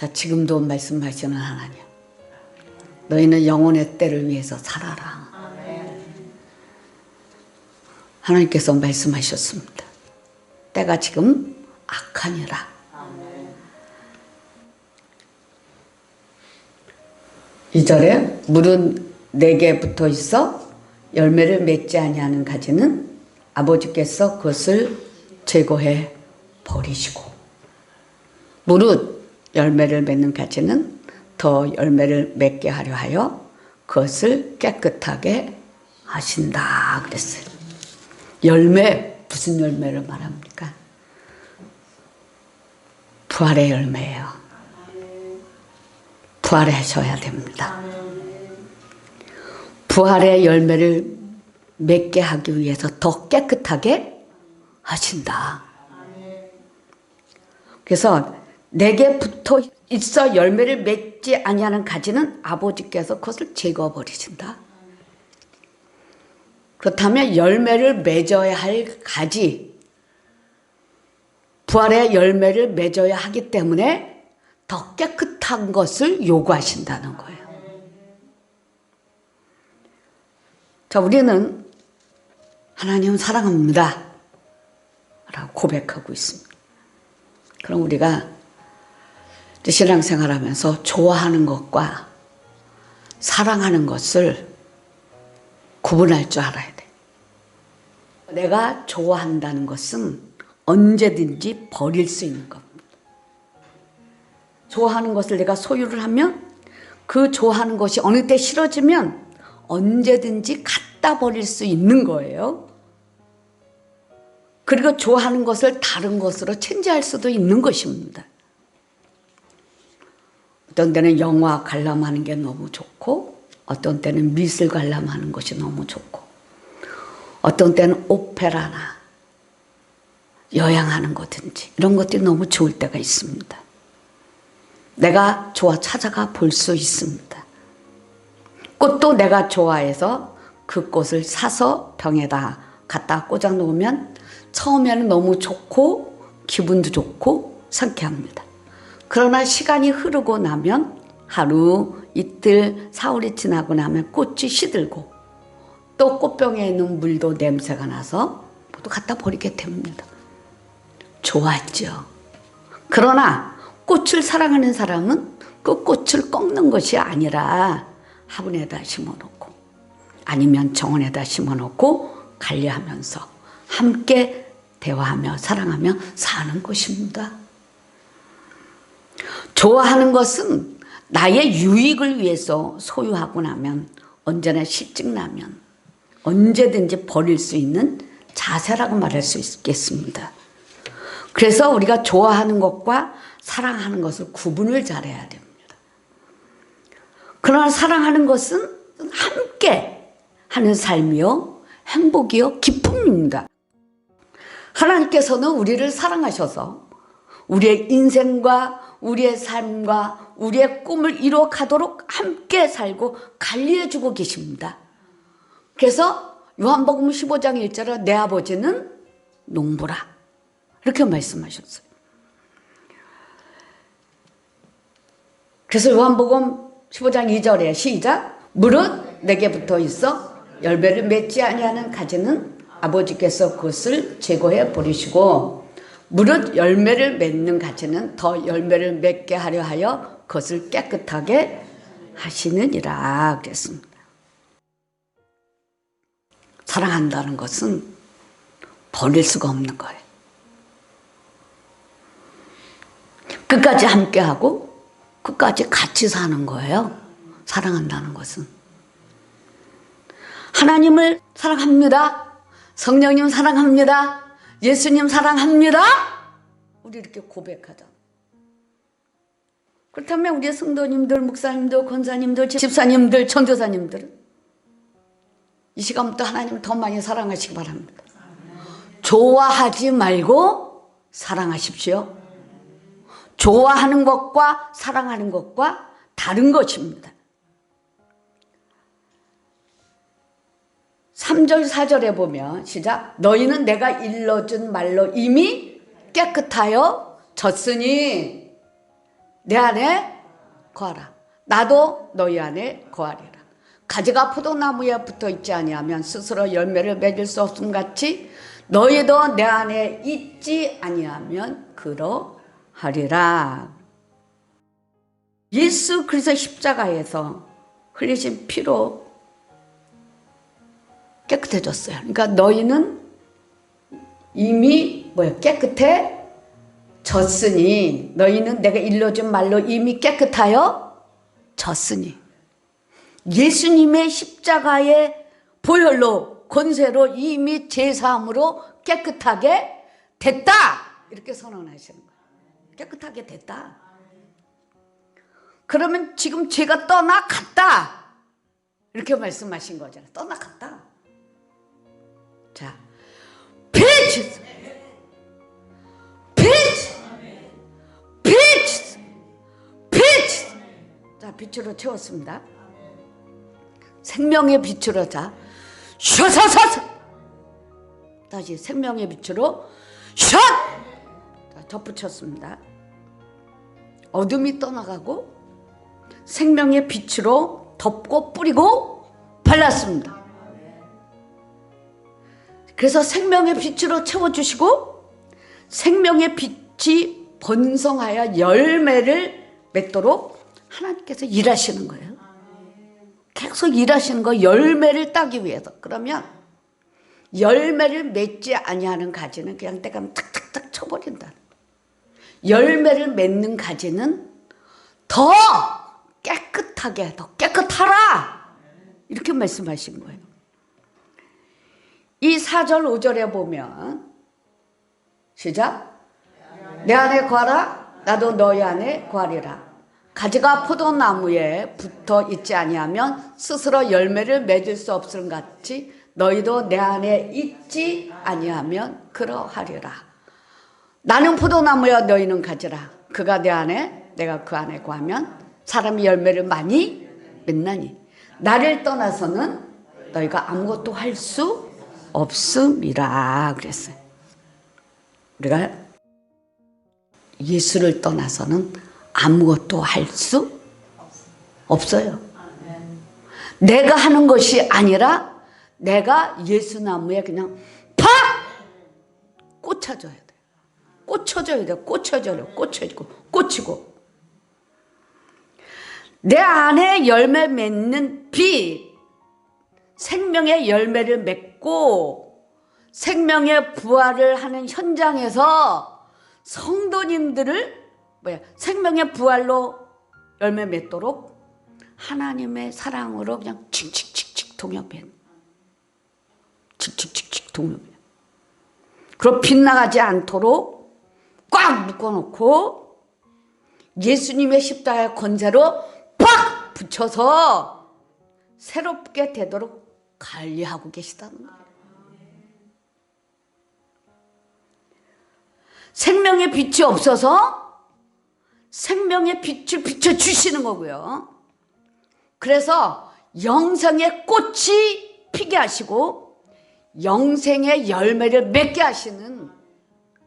자, 지금도 말씀하시는 하나님, 너희는 영혼의 때를 위해서 살아라. 하나님께서 말씀하셨습니다. 때가 지금 악하니라. 이 절에 물은 내게 붙어 있어 열매를 맺지 아니하는 가지는 아버지께서 그것을 제거해 버리시고, 무릇 열매를 맺는 가지는 더 열매를 맺게 하려 하여 그것을 깨끗하게 하신다 그랬어요. 열매, 무슨 열매를 말합니까? 부활의 열매예요. 부활하셔야 됩니다. 부활의 열매를 맺게 하기 위해서 더 깨끗하게 하신다. 그래서 내게 붙어 있어 열매를 맺지 아니하는 가지는 아버지께서 그것을 제거해 버리신다. 그렇다면 열매를 맺어야 할 가지, 부활의 열매를 맺어야 하기 때문에 더 깨끗한 것을 요구하신다는 거예요. 자, 우리는 하나님 사랑합니다 라고 고백하고 있습니다. 그럼 우리가 신앙생활 하면서 좋아하는 것과 사랑하는 것을 구분할 줄 알아야 돼. 내가 좋아한다는 것은 언제든지 버릴 수 있는 겁니다. 좋아하는 것을 내가 소유를 하면 그 좋아하는 것이 어느 때 싫어지면 언제든지 갖다 버릴 수 있는 거예요. 그리고 좋아하는 것을 다른 것으로 체인지할 수도 있는 것입니다. 어떤 때는 영화 관람하는 게 너무 좋고, 어떤 때는 미술 관람하는 것이 너무 좋고, 어떤 때는 오페라나 여행하는 거든지 이런 것들이 너무 좋을 때가 있습니다. 내가 찾아가 볼 수 있습니다. 꽃도 내가 좋아해서 그 꽃을 사서 병에다 갖다 꽂아 놓으면 처음에는 너무 좋고 기분도 좋고 상쾌합니다. 그러나 시간이 흐르고 나면 하루, 이틀, 사흘이 지나고 나면 꽃이 시들고 또 꽃병에 있는 물도 냄새가 나서 모두 갖다 버리게 됩니다. 좋았죠. 그러나 꽃을 사랑하는 사람은 그 꽃을 꺾는 것이 아니라 화분에다 심어놓고 아니면 정원에다 심어놓고 관리하면서 함께 대화하며 사랑하며 사는 것입니다. 좋아하는 것은 나의 유익을 위해서 소유하고 나면 언제나 실증나면 언제든지 버릴 수 있는 자세라고 말할 수 있겠습니다. 그래서 우리가 좋아하는 것과 사랑하는 것을 구분을 잘해야 됩니다. 그러나 사랑하는 것은 함께 하는 삶이요, 행복이요, 기쁨입니다. 하나님께서는 우리를 사랑하셔서 우리의 인생과 우리의 삶과 우리의 꿈을 이루어가도록 함께 살고 관리해주고 계십니다. 그래서 요한복음 15장 1절에 내 아버지는 농부라 이렇게 말씀하셨어요. 그래서 요한복음 15장 2절에 시작, 무릇 내게 붙어 있어 열매를 맺지 아니하는 가지는 아버지께서 그것을 제거해 버리시고, 무릇 열매를 맺는 가지는 더 열매를 맺게 하려 하여 그것을 깨끗하게 하시느니라 그랬습니다. 사랑한다는 것은 버릴 수가 없는 거예요. 끝까지 함께하고 끝까지 같이 사는 거예요. 사랑한다는 것은. 하나님을 사랑합니다. 성령님 사랑합니다. 예수님 사랑합니다. 우리 이렇게 고백하자. 그렇다면 우리 성도님들, 목사님들, 권사님들, 집사님들, 전도사님들은 이 시간부터 하나님을 더 많이 사랑하시기 바랍니다. 좋아하지 말고 사랑하십시오. 좋아하는 것과 사랑하는 것과 다른 것입니다. 3절 4절에 보면 시작, 너희는 내가 일러준 말로 이미 깨끗하여 졌으니 내 안에 거하라. 나도 너희 안에 거하리라. 가지가 포도나무에 붙어 있지 아니하면 스스로 열매를 맺을 수 없음 같이 너희도 내 안에 있지 아니하면 그러하리라. 예수 그리스도 십자가에서 흘리신 피로 깨끗해졌어요. 그러니까 너희는 이미 깨끗해졌으니, 너희는 내가 일러준 말로 이미 깨끗하여 졌으니, 예수님의 십자가의 보혈로 권세로 이미 제사함으로 깨끗하게 됐다, 이렇게 선언하시는 거예요. 깨끗하게 됐다. 그러면 지금 죄가 떠나갔다, 이렇게 말씀하신 거잖아요. 떠나갔다. 자, 빛! 자, 빛으로 채웠습니다. 생명의 빛으로. 자, 셔서서서. 다시 생명의 빛으로 셔. 자, 덧붙였습니다. 어둠이 떠나가고 생명의 빛으로 덮고 뿌리고 발랐습니다. 그래서 생명의 빛으로 채워주시고 생명의 빛이 번성하여 열매를 맺도록 하나님께서 일하시는 거예요. 계속 일하시는 거, 열매를 따기 위해서. 그러면 열매를 맺지 아니하는 가지는 그냥 때가면 탁탁탁 쳐버린다. 열매를 맺는 가지는 더 깨끗하게, 더 깨끗하라, 이렇게 말씀하신 거예요. 이 4절 5절에 보면, 시작. 내 안에 거하라, 나도 너희 안에 거하리라. 가지가 포도나무에 붙어 있지 아니하면 스스로 열매를 맺을 수 없음 같이 너희도 내 안에 있지 아니하면 그러하리라. 나는 포도나무여 너희는 가지라. 그가 내 안에 내가 그 안에 거하면 사람이 열매를 많이 맺나니 나를 떠나서는 너희가 아무것도 할 수 없음이라 그랬어요. 우리가 예수를 떠나서는 아무것도 할 수 없어요. 내가 하는 것이 아니라 내가 예수나무에 그냥 팍 꽂혀줘야 돼. 꽂혀줘야 돼. 꽂히고 내 안에 열매 맺는 빛, 생명의 열매를 맺고 생명의 부활을 하는 현장에서 성도님들을 생명의 부활로 열매 맺도록 하나님의 사랑으로 그냥 칙칙칙칙 동역해. 칙칙칙칙 동역해. 그리고 빗나가지 않도록 꽉 묶어놓고 예수님의 십자가의 권세로 팍 붙여서 새롭게 되도록 관리하고 계시다는 거예요. 생명의 빛이 없어서 생명의 빛을 비춰주시는 거고요. 그래서 영생의 꽃이 피게 하시고 영생의 열매를 맺게 하시는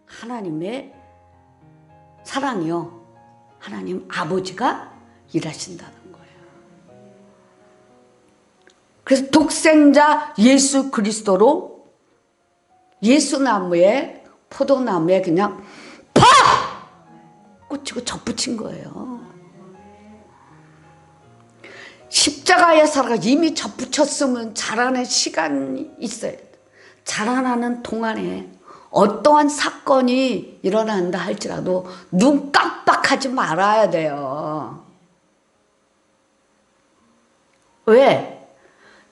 하나님의 사랑이요, 하나님 아버지가 일하신다는 거예요. 그래서 독생자 예수 그리스도로 예수나무에, 포도나무에 그냥 팍 꽂히고 접붙인 거예요. 십자가의 사랑가 이미 접붙였으면 자라는 시간이 있어야 돼. 자라나는 동안에 어떠한 사건이 일어난다 할지라도 눈 깜빡하지 말아야 돼요. 왜?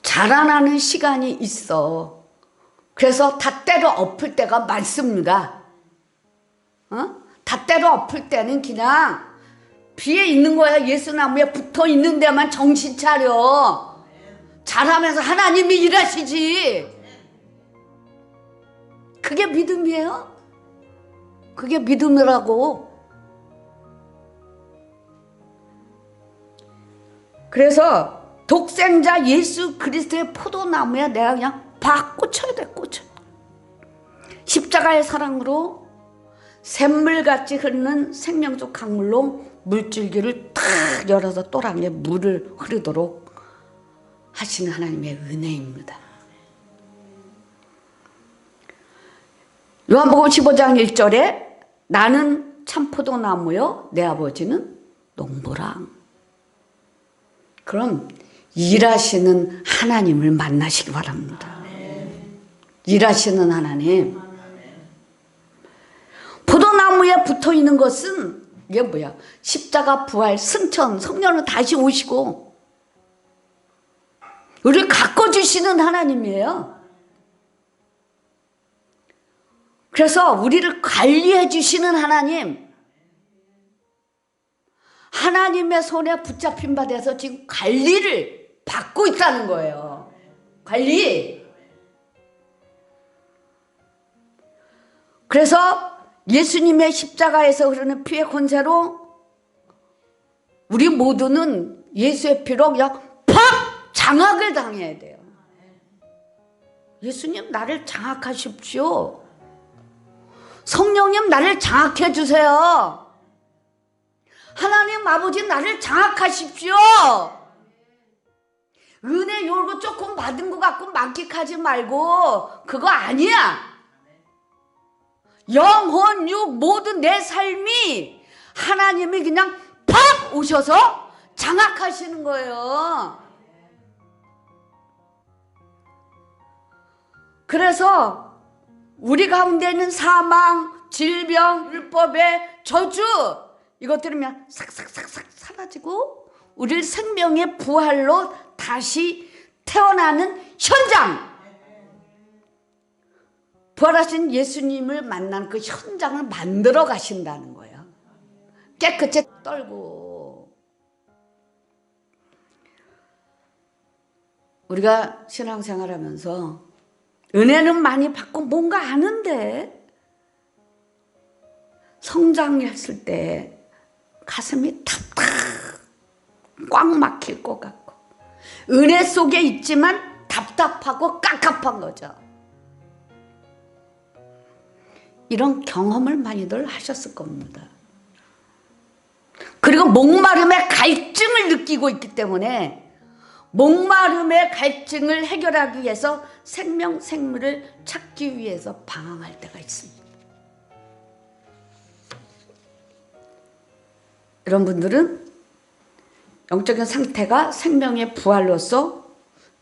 자라나는 시간이 있어. 그래서 다 때려 엎을 때가 많습니다. 다 때려 엎을 때는 그냥 비에 있는 거야. 예수나무에 붙어 있는 데만 정신 차려. 잘하면서 하나님이 일하시지. 그게 믿음이에요. 그게 믿음이라고. 그래서 독생자 예수 그리스도의 포도나무에 내가 그냥 팍 꽂혀야 돼. 꽂혀. 십자가의 사랑으로 샘물같이 흐르는 생명적 강물로 물줄기를 탁 열어서 또랑에 물을 흐르도록 하시는 하나님의 은혜입니다. 요한복음 15장 1절에 나는 참포도나무요 내 아버지는 농부랑. 그럼 일하시는 하나님을 만나시기 바랍니다. 일하시는 하나님. 포도나무에 붙어있는 것은 이게 뭐야? 십자가, 부활, 승천, 성령은 다시 오시고 우리를 가꿔주시는 하나님이에요. 그래서 우리를 관리해 주시는 하나님, 하나님의 손에 붙잡힌 바 돼서 지금 관리를 받고 있다는 거예요. 관리. 그래서 예수님의 십자가에서 흐르는 피의 권세로 우리 모두는 예수의 피로 그냥 팍 장악을 당해야 돼요. 예수님 나를 장악하십시오. 성령님 나를 장악해 주세요. 하나님 아버지 나를 장악하십시오. 은혜 요거 조금 받은 것 같고 만끽하지 말고 그거 아니야. 영혼, 육, 모든 내 삶이 하나님이 그냥 팍 오셔서 장악하시는 거예요. 그래서 우리 가운데 있는 사망, 질병, 율법의 저주 이것들이 그냥 싹싹싹싹 사라지고 우리를 생명의 부활로 다시 태어나는 현장, 부활하신 예수님을 만난 그 현장을 만들어 가신다는 거예요. 깨끗이 떨고. 우리가 신앙생활하면서 은혜는 많이 받고 뭔가 아는데 성장했을 때 가슴이 탁탁 꽉 막힐 것 같고 은혜 속에 있지만 답답하고 깝깝한 거죠. 이런 경험을 많이들 하셨을 겁니다. 그리고 목마름의 갈증을 느끼고 있기 때문에 목마름의 갈증을 해결하기 위해서 생명, 생물을 찾기 위해서 방황할 때가 있습니다. 이런 분들은 영적인 상태가 생명의 부활로서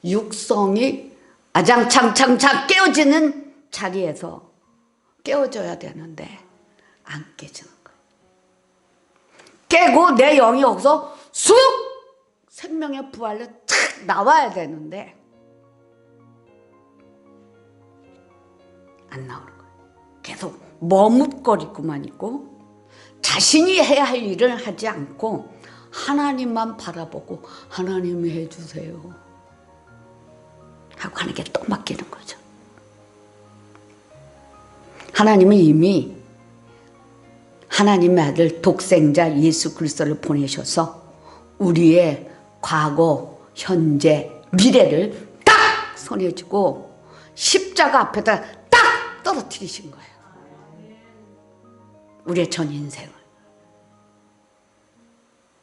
육성이 아장창창창 깨어지는 자리에서 깨어져야 되는데 안 깨지는 거예요. 깨고 내 영이 여기서 쑥 생명의 부활로 탁 나와야 되는데 안 나오는 거예요. 계속 머뭇거리고만 있고 자신이 해야 할 일을 하지 않고 하나님만 바라보고 하나님이 해주세요 하고 하는 게 또 맡기는 거죠. 하나님은 이미 하나님의 아들 독생자 예수 그리스도를 보내셔서 우리의 과거, 현재, 미래를 딱 손에 쥐고 십자가 앞에다 딱 떨어뜨리신 거예요. 우리의 전 인생을.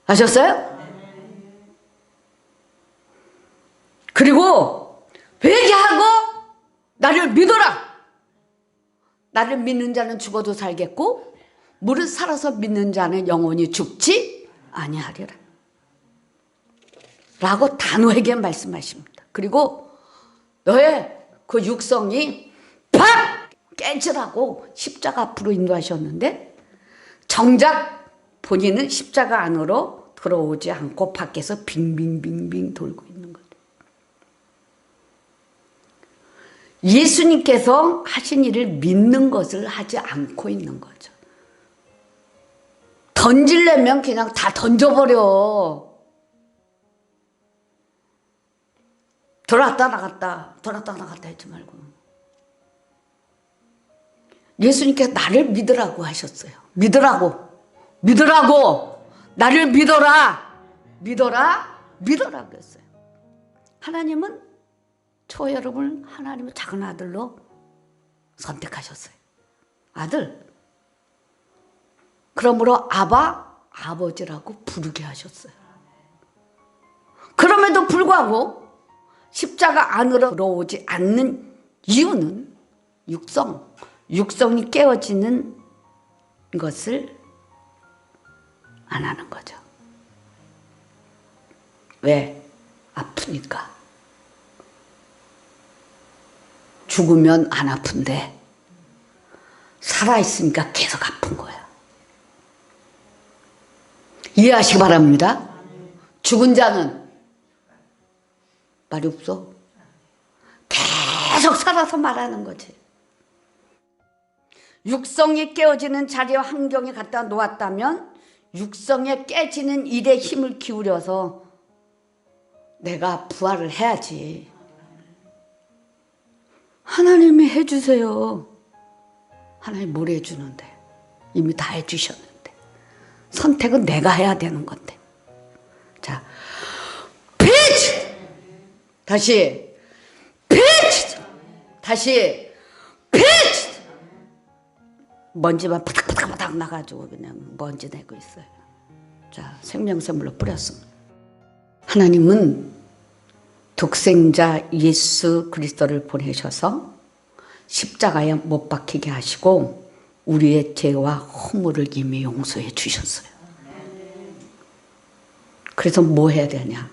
아셨어요? 그리고 회개하고 나를 믿어라. 나를 믿는 자는 죽어도 살겠고 무릇 살아서 믿는 자는 영원히 죽지 아니하리라 라고 단호하게 말씀하십니다. 그리고 너의 그 육성이 팍 깨지라고 십자가 앞으로 인도하셨는데 정작 본인은 십자가 안으로 들어오지 않고 밖에서 빙빙빙빙 돌고 있는 거죠. 예수님께서 하신 일을 믿는 것을 하지 않고 있는 거죠. 던지려면 그냥 다 던져버려. 들어왔다 나갔다 하지 말고. 예수님께서 나를 믿으라고 하셨어요. 믿으라고 나를 믿어라 그랬어요. 하나님은 저 여러분을 하나님의 작은 아들로 선택하셨어요. 아들. 그러므로 아바 아버지라고 부르게 하셨어요. 그럼에도 불구하고 십자가 안으로 들어오지 않는 이유는 육성이 깨어지는 것을 안 하는 거죠. 왜? 아프니까. 죽으면 안 아픈데 살아있으니까 계속 아픈 거야. 이해하시기 바랍니다. 죽은 자는 말이 없어. 계속 살아서 말하는 거지. 육성이 깨어지는 자리와 환경에 갖다 놓았다면 육성에 깨지는 일에 힘을 기울여서 내가 부활을 해야지. 하나님이 해주세요. 하나님 뭘 해주는데? 이미 다 해주셨는데. 선택은 내가 해야 되는 건데. 자, pitch! 다시 pitch! 다시 pitch! 먼지만 파닥파닥 나가지고 그냥 먼지 내고 있어요. 자, 생명샘물로 뿌렸습니다. 하나님은 독생자 예수 그리스도를 보내셔서 십자가에 못 박히게 하시고 우리의 죄와 허물을 이미 용서해 주셨어요. 그래서 뭐 해야 되냐?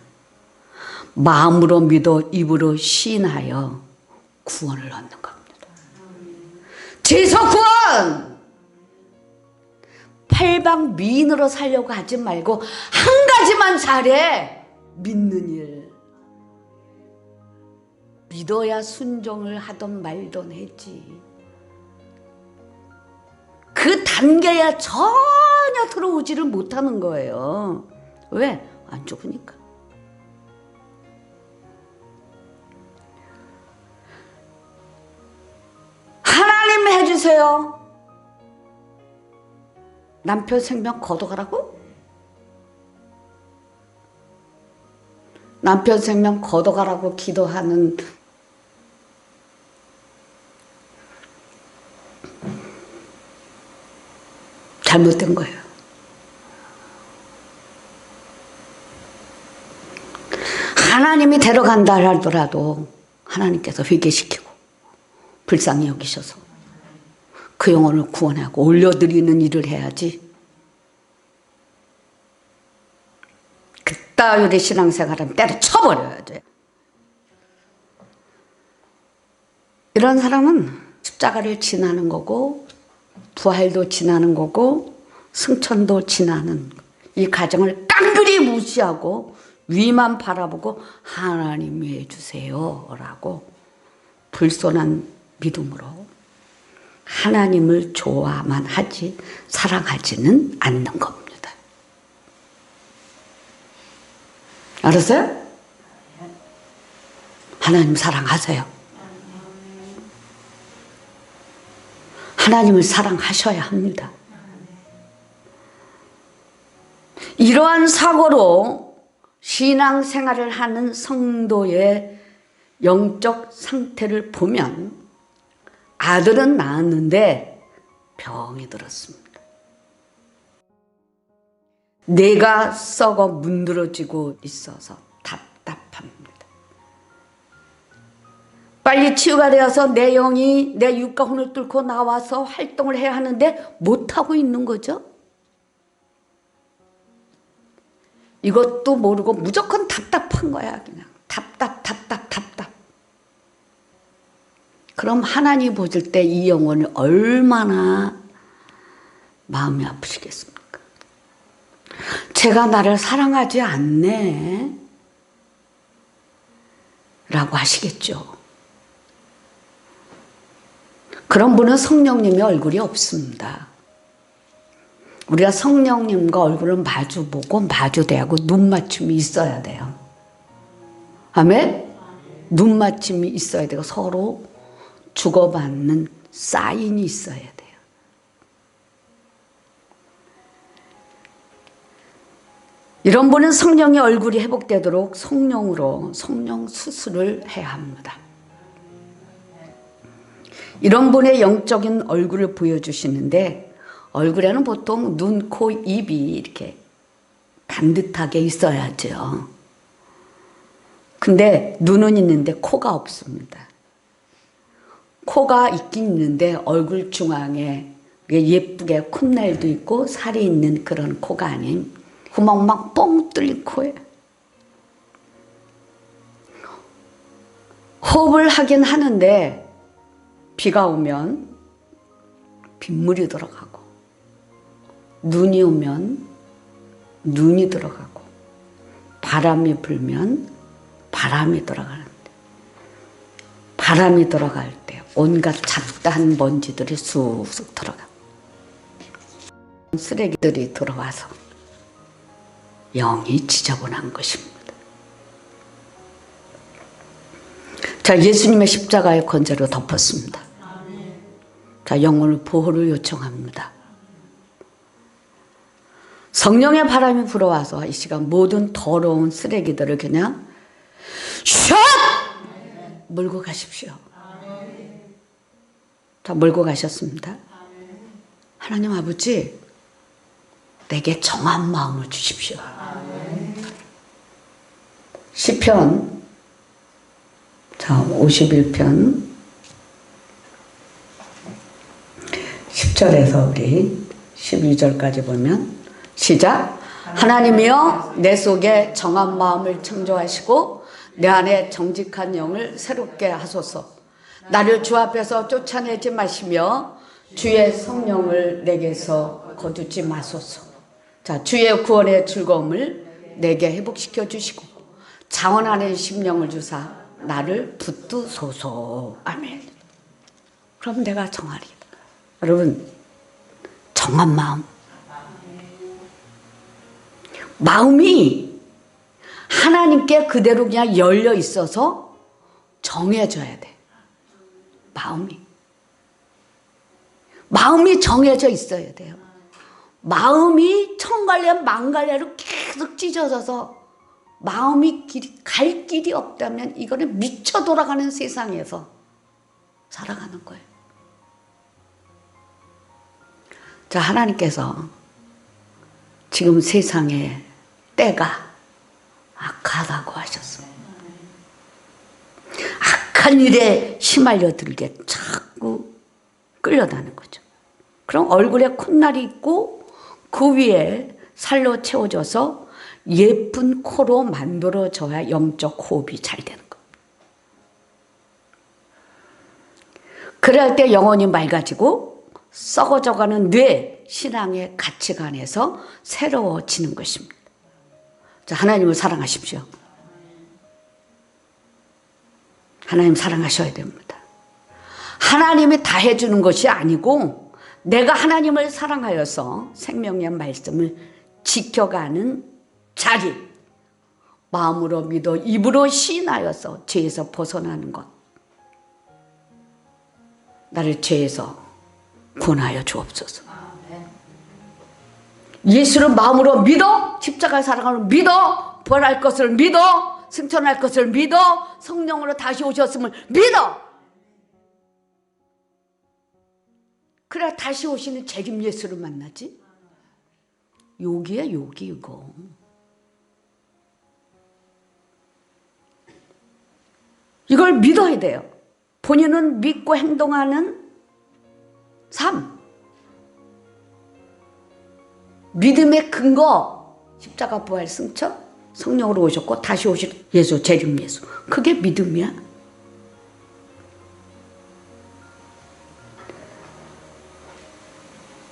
마음으로 믿어 입으로 시인하여 구원을 얻는 겁니다. 죄서 구원! 팔방미인으로 살려고 하지 말고 한 가지만 잘해. 믿는 일. 믿어야 순종을 하던 말던 했지. 그 단계야 전혀 들어오지를 못하는 거예요. 왜? 안 죽으니까. 하나님 해주세요. 남편 생명 거둬가라고? 남편 생명 거둬가라고 기도하는 잘못된 거예요. 하나님이 데려간다 하더라도 하나님께서 회개시키고 불쌍히 여기셔서 그 영혼을 구원하고 올려드리는 일을 해야지. 그따위의 신앙생활은 때려쳐버려야 돼. 이런 사람은 십자가를 지나는 거고 부활도 지나는 거고 승천도 지나는 이 과정을 깡그리 무시하고 위만 바라보고 하나님이 해주세요 라고 불손한 믿음으로 하나님을 좋아만 하지 사랑하지는 않는 겁니다. 알았어요? 하나님 사랑하세요. 하나님을 사랑하셔야 합니다. 이러한 사고로 신앙생활을 하는 성도의 영적 상태를 보면 아들은 낳았는데 병이 들었습니다. 뇌가 썩어 문드러지고 있어서 답답합니다. 빨리 치유가 되어서 내 영이 내 육과 혼을 뚫고 나와서 활동을 해야 하는데 못하고 있는 거죠. 이것도 모르고 무조건 답답한 거야. 그냥 답답. 그럼 하나님 보실 때 이 영혼이 얼마나 마음이 아프시겠습니까? 제가 나를 사랑하지 않네 라고 하시겠죠. 그런 분은 성령님의 얼굴이 없습니다. 우리가 성령님과 얼굴을 마주보고 마주대하고 눈맞춤이 있어야 돼요. 아멘? 눈맞춤이 있어야 되고 서로 주고받는 사인이 있어야 돼요. 이런 분은 성령의 얼굴이 회복되도록 성령으로 성령 수술을 해야 합니다. 이런 분의 영적인 얼굴을 보여주시는데 얼굴에는 보통 눈, 코, 입이 이렇게 반듯하게 있어야죠. 근데 눈은 있는데 코가 없습니다. 코가 있긴 있는데 얼굴 중앙에 예쁘게 콧날도 있고 살이 있는 그런 코가 아닌 구멍 막 뻥 뚫린 코예요. 호흡을 하긴 하는데 비가 오면 빗물이 들어가고 눈이 오면 눈이 들어가고 바람이 불면 바람이 들어가는데 바람이 들어갈 때 온갖 잡다한 먼지들이 쑥쑥 들어가 쓰레기들이 들어와서 영이 지저분한 것입니다. 자, 예수님의 십자가의 권세로 덮었습니다. 자, 영혼의 보호를 요청합니다. 성령의 바람이 불어와서 이 시간 모든 더러운 쓰레기들을 그냥 샷! 몰고 가십시오. 자, 몰고 가셨습니다. 하나님 아버지, 내게 정한 마음을 주십시오. 시편 자, 51편 10절에서 우리 12절까지 보면 시작. 하나님이여 내 속에 정한 마음을 창조하시고 내 안에 정직한 영을 새롭게 하소서. 나를 주 앞에서 쫓아내지 마시며 주의 성령을 내게서 거두지 마소서. 자, 주의 구원의 즐거움을 내게 회복시켜 주시고 자원하는 심령을 주사 나를 붙드소서. 아멘. 그럼 내가 정하리라. 여러분, 정한 마음이 하나님께 그대로 그냥 열려 있어서 정해져야 돼. 마음이 정해져 있어야 돼요. 마음이 천갈래 만갈래로 계속 찢어져서 마음이 갈 길이 없다면 이거는 미쳐 돌아가는 세상에서 살아가는 거예요. 자, 하나님께서 지금 세상에 때가 악하다고 하셨어요. 악한 일에 휘말려 들게 자꾸 끌려다는 거죠. 그럼 얼굴에 콧날이 있고 그 위에 살로 채워져서 예쁜 코로 만들어져야 영적 호흡이 잘 되는 거예요. 그럴 때 영혼이 맑아지고 썩어져가는 뇌, 신앙의 가치관에서 새로워지는 것입니다. 자, 하나님을 사랑하십시오. 하나님 사랑하셔야 됩니다. 하나님이 다 해주는 것이 아니고 내가 하나님을 사랑하여서 생명의 말씀을 지켜가는 자리, 마음으로 믿어 입으로 시인하여서 죄에서 벗어나는 것, 나를 죄에서 구원하여 주옵소서. 예수를 마음으로 믿어, 십자가 사랑을 믿어, 부활할 것을 믿어, 승천할 것을 믿어, 성령으로 다시 오셨음을 믿어. 그래야 다시 오시는 재림 예수를 만나지. 욕이야, 욕이 이거. 이걸 믿어야 돼요. 본인은 믿고 행동하는 삶. 믿음의 근거, 십자가 부활 승천, 성령으로 오셨고 다시 오실 예수, 재림 예수. 그게 믿음이야.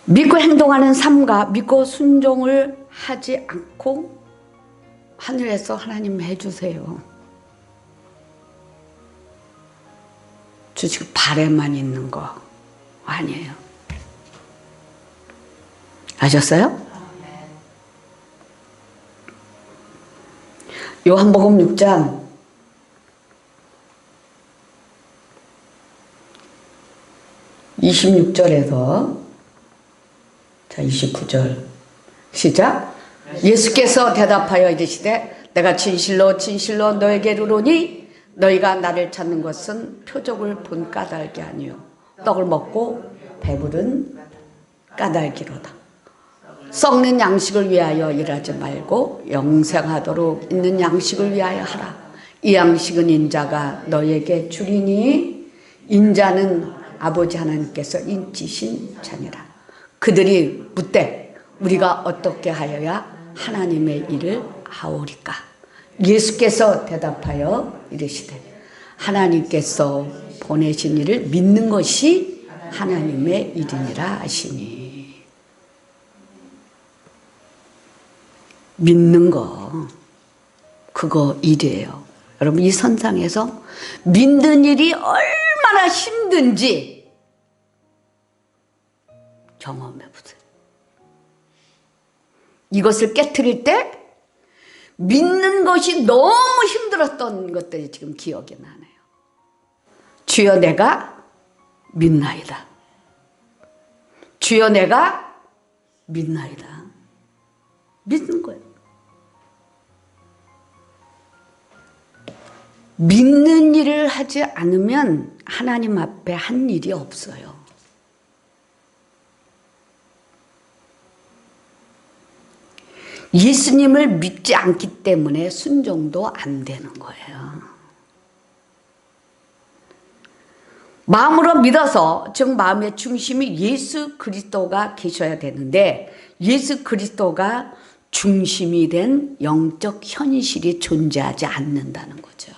믿고 행동하는 삶과 믿고 순종을 하지 않고 하늘에서 하나님 해주세요. 지금 발에만 있는 거 아니에요. 아셨어요? 요한복음 6장 26절에서 자 29절 시작. 예수께서 대답하여 이르시되 내가 진실로 진실로 너에게 이르노니 너희가 나를 찾는 것은 표적을 본 까닭이 아니요 떡을 먹고 배부른 까닭이로다. 썩는 양식을 위하여 일하지 말고 영생하도록 있는 양식을 위하여 하라. 이 양식은 인자가 너에게 주리니 인자는 아버지 하나님께서 인치신 자니라. 그들이 묻되 우리가 어떻게 하여야 하나님의 일을 하오리까? 예수께서 대답하여 이르시되 하나님께서 보내신 일을 믿는 것이 하나님의 일이니라 하시니. 믿는 거 그거 일이에요. 여러분 이 선상에서 믿는 일이 얼마나 힘든지 경험해 보세요. 이것을 깨트릴 때 믿는 것이 너무 힘들었던 것들이 지금 기억이 나네요. 주여 내가 믿나이다. 주여 내가 믿나이다. 믿는 거예요. 믿는 일을 하지 않으면 하나님 앞에 한 일이 없어요. 예수님을 믿지 않기 때문에 순종도 안 되는 거예요. 마음으로 믿어서, 즉 마음의 중심이 예수 그리스도가 계셔야 되는데 예수 그리스도가 중심이 된 영적 현실이 존재하지 않는다는 거죠.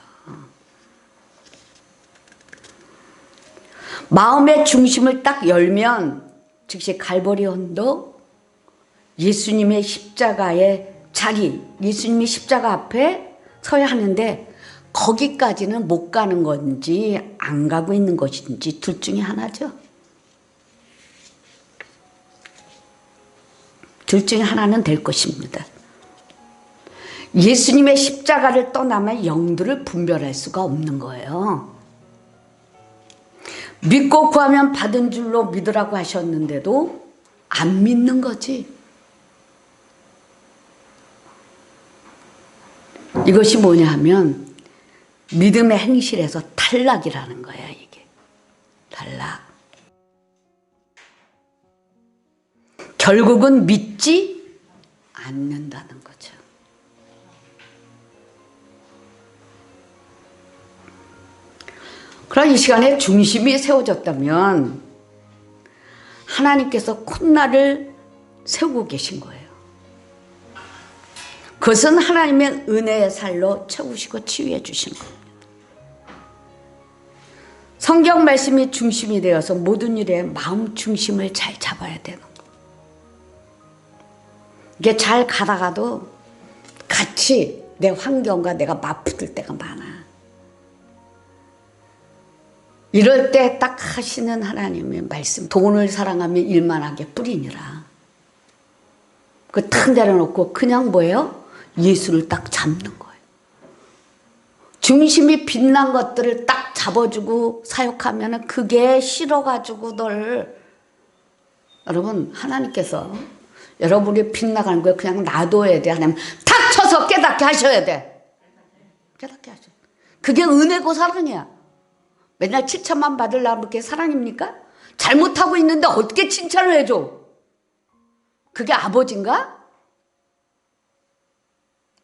마음의 중심을 딱 열면 즉시 갈보리 언덕, 예수님의 십자가의 자리, 예수님이 십자가 앞에 서야 하는데 거기까지는 못 가는 건지 안 가고 있는 것인지 둘 중에 하나죠. 둘 중에 하나는 될 것입니다. 예수님의 십자가를 떠나면 영들을 분별할 수가 없는 거예요. 믿고 구하면 받은 줄로 믿으라고 하셨는데도 안 믿는 거지. 이것이 뭐냐 하면 믿음의 행실에서 탈락이라는 거야, 이게. 탈락. 결국은 믿지 않는다는 거죠. 그럼 이 시간에 중심이 세워졌다면 하나님께서 콧날을 세우고 계신 거예요. 그것은 하나님의 은혜의 살로 채우시고 치유해 주신 겁니다. 성경 말씀이 중심이 되어서 모든 일에 마음 중심을 잘 잡아야 되는 거예요. 이게 잘 가다가도 같이 내 환경과 내가 맞붙을 때가 많아. 이럴 때 딱 하시는 하나님의 말씀, 돈을 사랑하며 일만 하게 뿌리니라. 그 탁 내려놓고 그냥 뭐예요? 예수를 딱 잡는 거예요. 중심이 빛난 것들을 딱 잡아주고 사역하면 그게 싫어가지고 여러분 하나님께서 여러분이 빗나가는 거에 그냥 놔둬야 돼. 하나님 탁 쳐서 깨닫게 하셔야 돼. 깨닫게 하셔야 돼. 그게 은혜고 사랑이야. 맨날 칭찬만 받으려면 그게 사랑입니까? 잘못하고 있는데 어떻게 칭찬을 해줘? 그게 아버지인가?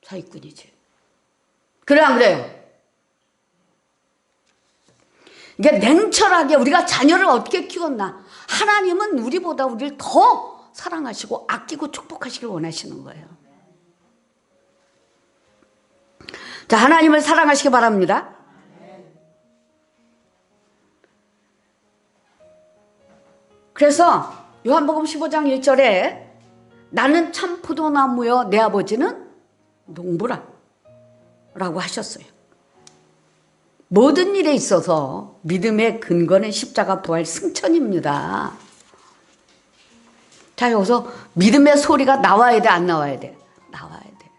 사기꾼이지. 그래 안 그래요? 이게 냉철하게 우리가 자녀를 어떻게 키웠나? 하나님은 우리보다 우리를 더 사랑하시고 아끼고 축복하시길 원하시는 거예요. 자, 하나님을 사랑하시기 바랍니다. 그래서 요한복음 15장 1절에 나는 참 포도나무여 내 아버지는 농부라 라고 하셨어요. 모든 일에 있어서 믿음의 근거는 십자가 부활 승천입니다. 자, 여기서 믿음의 소리가 나와야 돼, 안 나와야 돼? 나와야 돼.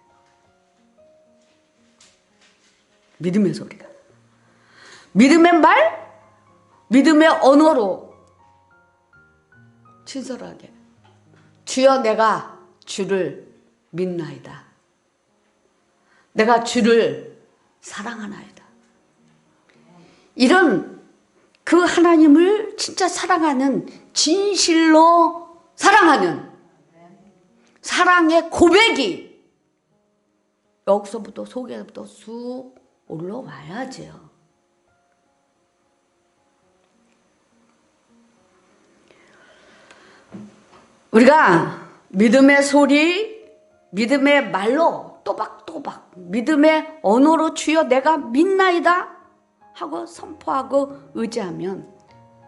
믿음의 소리가. 믿음의 말, 믿음의 언어로 친절하게 주여 내가 주를 믿나이다. 내가 주를 사랑하나이다. 이런 그 하나님을 진짜 사랑하는 진실로 사랑하는 사랑의 고백이 여기서부터 속에서부터 쑥 올라와야지요. 우리가 믿음의 소리, 믿음의 말로 또박또박 믿음의 언어로 주여 내가 믿나이다 하고 선포하고 의지하면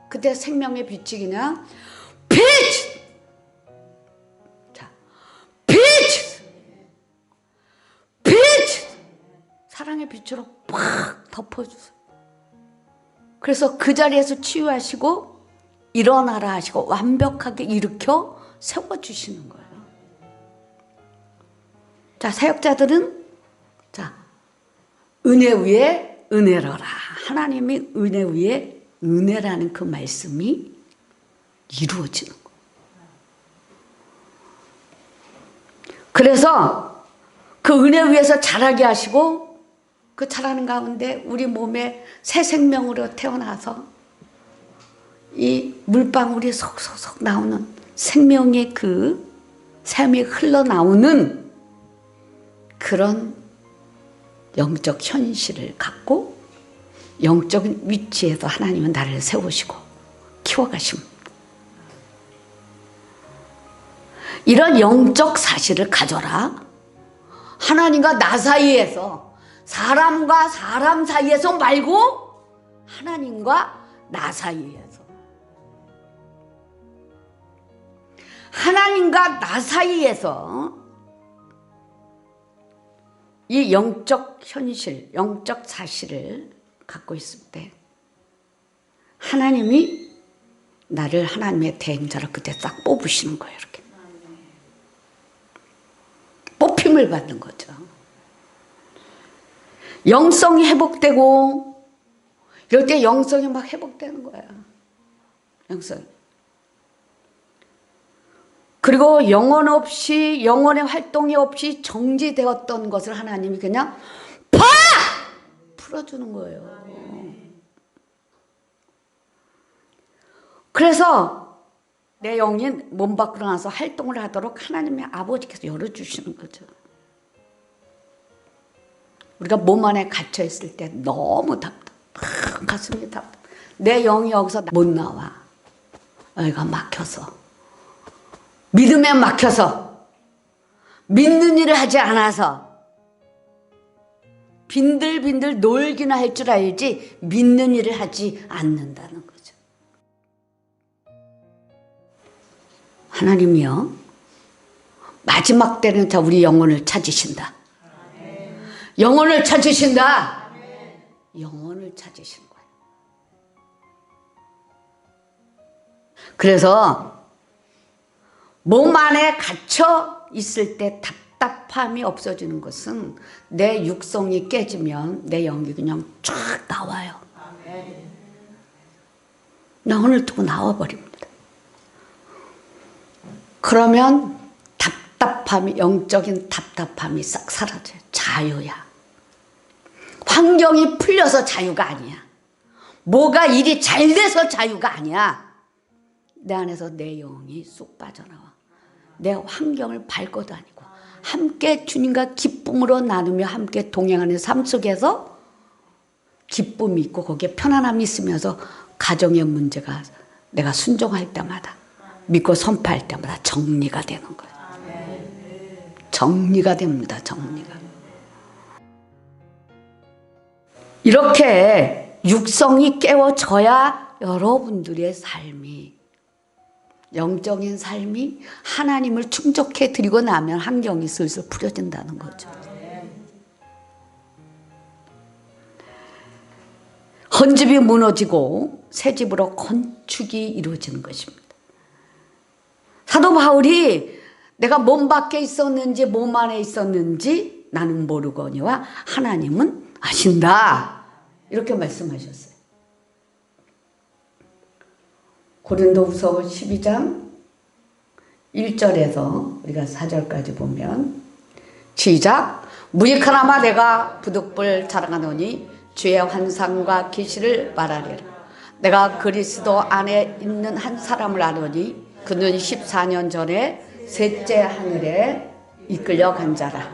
그때 생명의 빛이 그냥 빛! 자, 빛! 빛! 사랑의 빛으로 팍 덮어주세요. 그래서 그 자리에서 치유하시고 일어나라 하시고 완벽하게 일으켜 세워주시는 거예요. 자, 사역자들은 자, 은혜 위에 은혜로라. 하나님이 은혜 위에 은혜라는 그 말씀이 이루어지는 거예요. 그래서 그 은혜 위에서 자라게 하시고 그 자라는 가운데 우리 몸에 새 생명으로 태어나서 이 물방울이 속속속 나오는 생명의 그 삶이 흘러나오는 그런 영적 현실을 갖고 영적인 위치에서 하나님은 나를 세우시고 키워가십니다. 이런 영적 사실을 가져라. 하나님과 나 사이에서, 사람과 사람 사이에서 말고 하나님과 나 사이에서, 하나님과 나 사이에서 이 영적 현실, 영적 사실을 갖고 있을 때 하나님이 나를 하나님의 대행자로 그때 딱 뽑으시는 거예요. 이렇게 뽑힘을 받는 거죠. 영성이 회복되고 이럴 때 영성이 막 회복되는 거예요. 영성이. 그리고 영혼 없이, 영혼의 활동이 없이 정지되었던 것을 하나님이 그냥 팍! 풀어주는 거예요. 그래서 내 영이 몸 밖으로 나와서 활동을 하도록 하나님의 아버지께서 열어주시는 거죠. 우리가 몸 안에 갇혀 있을 때 너무 답답해. 가슴이 답답해. 내 영이 여기서 못 나와. 여기가 막혀서. 믿음에 막혀서. 믿는 일을 하지 않아서. 빈들빈들 놀기나 할 줄 알지 믿는 일을 하지 않는다는 거죠. 하나님이요, 마지막 때는 자 우리 영혼을 찾으신다. 영혼을 찾으신다. 영혼을 찾으신 거예요. 그래서 몸 안에 갇혀 있을 때 답답함이 없어지는 것은 내 육성이 깨지면 내 영이 그냥 쫙 나와요. 영혼을 두고 나와버립니다. 그러면 답답함이, 영적인 답답함이 싹 사라져요. 자유야. 환경이 풀려서 자유가 아니야. 뭐가 일이 잘 돼서 자유가 아니야. 내 안에서 내 영이 쑥 빠져나와. 내 환경을 밟고 다니고 함께 주님과 기쁨으로 나누며 함께 동행하는 삶 속에서 기쁨이 있고 거기에 편안함이 있으면서 가정의 문제가 내가 순종할 때마다 믿고 선포할 때마다 정리가 되는 거예요. 정리가 됩니다. 정리가. 이렇게 육성이 깨워져야 여러분들의 삶이, 영적인 삶이 하나님을 충족해 드리고 나면 환경이 슬슬 풀어진다는 거죠. 헌집이 무너지고 새 집으로 건축이 이루어지는 것입니다. 사도 바울이 내가 몸 밖에 있었는지 몸 안에 있었는지 나는 모르거니와 하나님은 아신다. 이렇게 말씀하셨어요. 고린도후서 12장 1절에서 우리가 4절까지 보면 시작. 무익하나마 내가 부득불 자랑하노니 주의 환상과 계시를 말하리라. 내가 그리스도 안에 있는 한 사람을 아노니 그는 14년 전에 셋째 하늘에 이끌려 간 자라.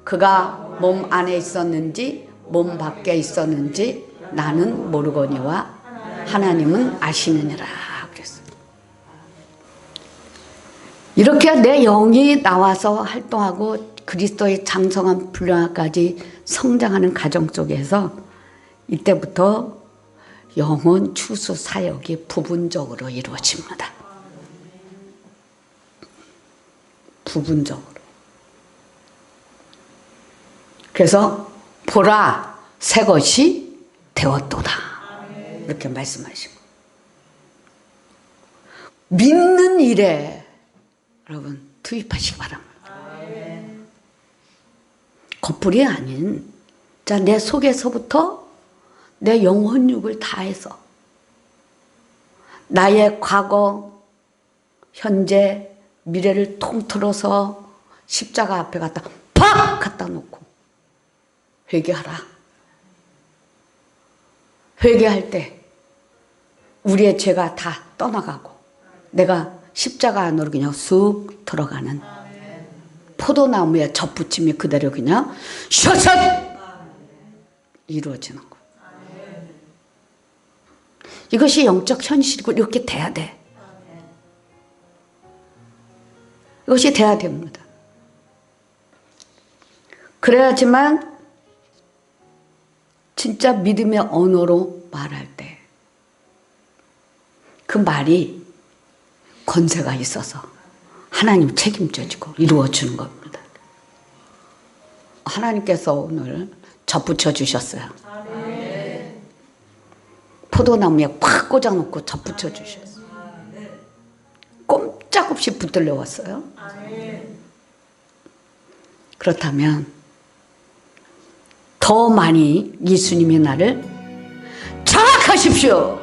그가 몸 안에 있었는지 몸 밖에 있었는지 나는 모르거니와 하나님은 아시느니라 그랬어요. 이렇게 내 영이 나와서 활동하고 그리스도의 장성한 분량까지 성장하는 과정 속에서 이때부터 영혼 추수 사역이 부분적으로 이루어집니다. 부분적으로. 그래서 보라 새 것이 되었도다 이렇게 말씀하시고, 믿는 일에 여러분 투입하시기 바랍니다. 겉불이 아닌, 자, 내 속에서부터 내 영혼육을 다해서 나의 과거, 현재, 미래를 통틀어서 십자가 앞에 갖다 팍 갖다 놓고 회개하라. 회개할 때 우리의 죄가 다 떠나가고 내가 십자가 안으로 그냥 쑥 들어가는 포도나무에 접붙임이 그대로 그냥 셔섯 이루어지는 거. 이것이 영적 현실이고 이렇게 돼야 돼. 이것이 돼야 됩니다. 그래야지만 진짜 믿음의 언어로 말할 때 그 말이 권세가 있어서 하나님 책임져지고 이루어주는 겁니다. 하나님께서 오늘 접붙여 주셨어요. 포도나무에 팍 꽂아놓고 접붙여 주셨어요. 꼼짝없이 붙들려 왔어요. 그렇다면 더 많이 예수님이 나를 장악하십시오.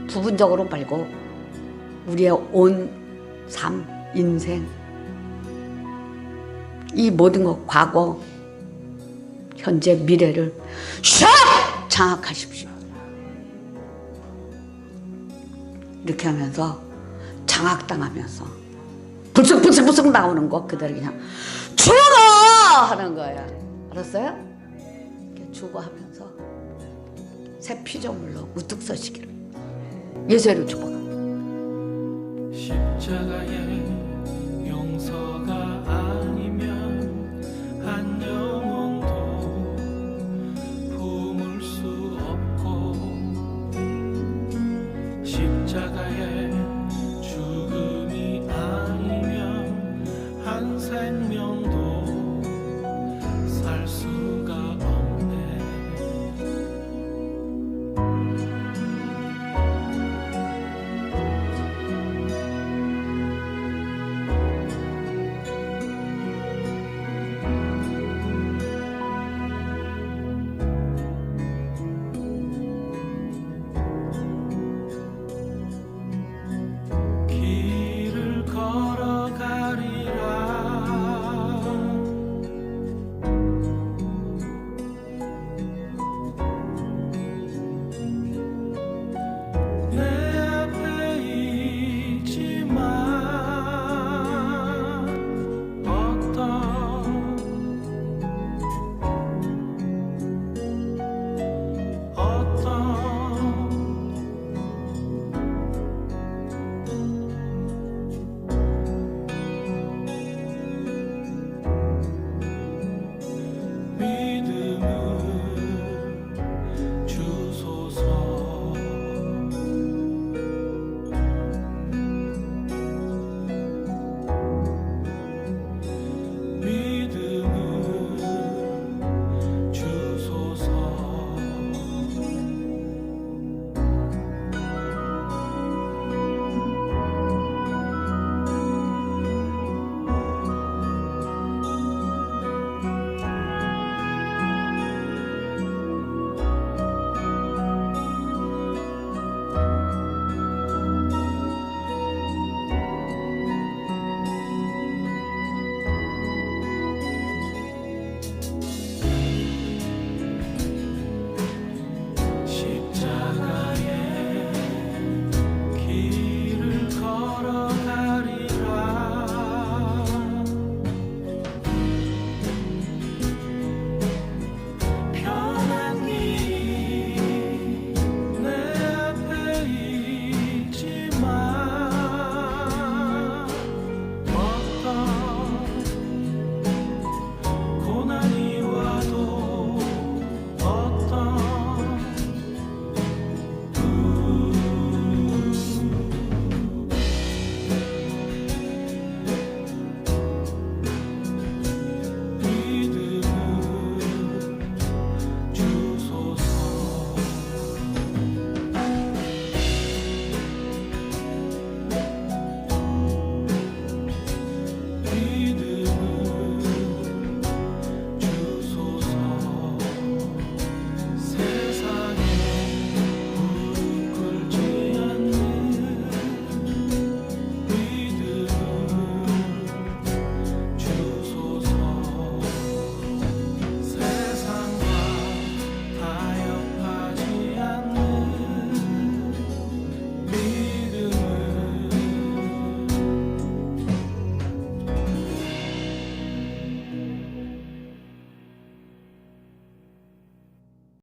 부분적으로 말고 우리의 온 삶, 인생, 이 모든 것, 과거, 현재, 미래를 샥 장악하십시오. 이렇게 하면서 장악당하면서 불쑥불쑥불쑥 나오는 거 그대로 그냥 죽어! 하는 거야. 알았어요? 이렇게 죽어 하면서 새 피조물로 우뚝 서시기를 예수를 축복합니다. 십자가의 용서가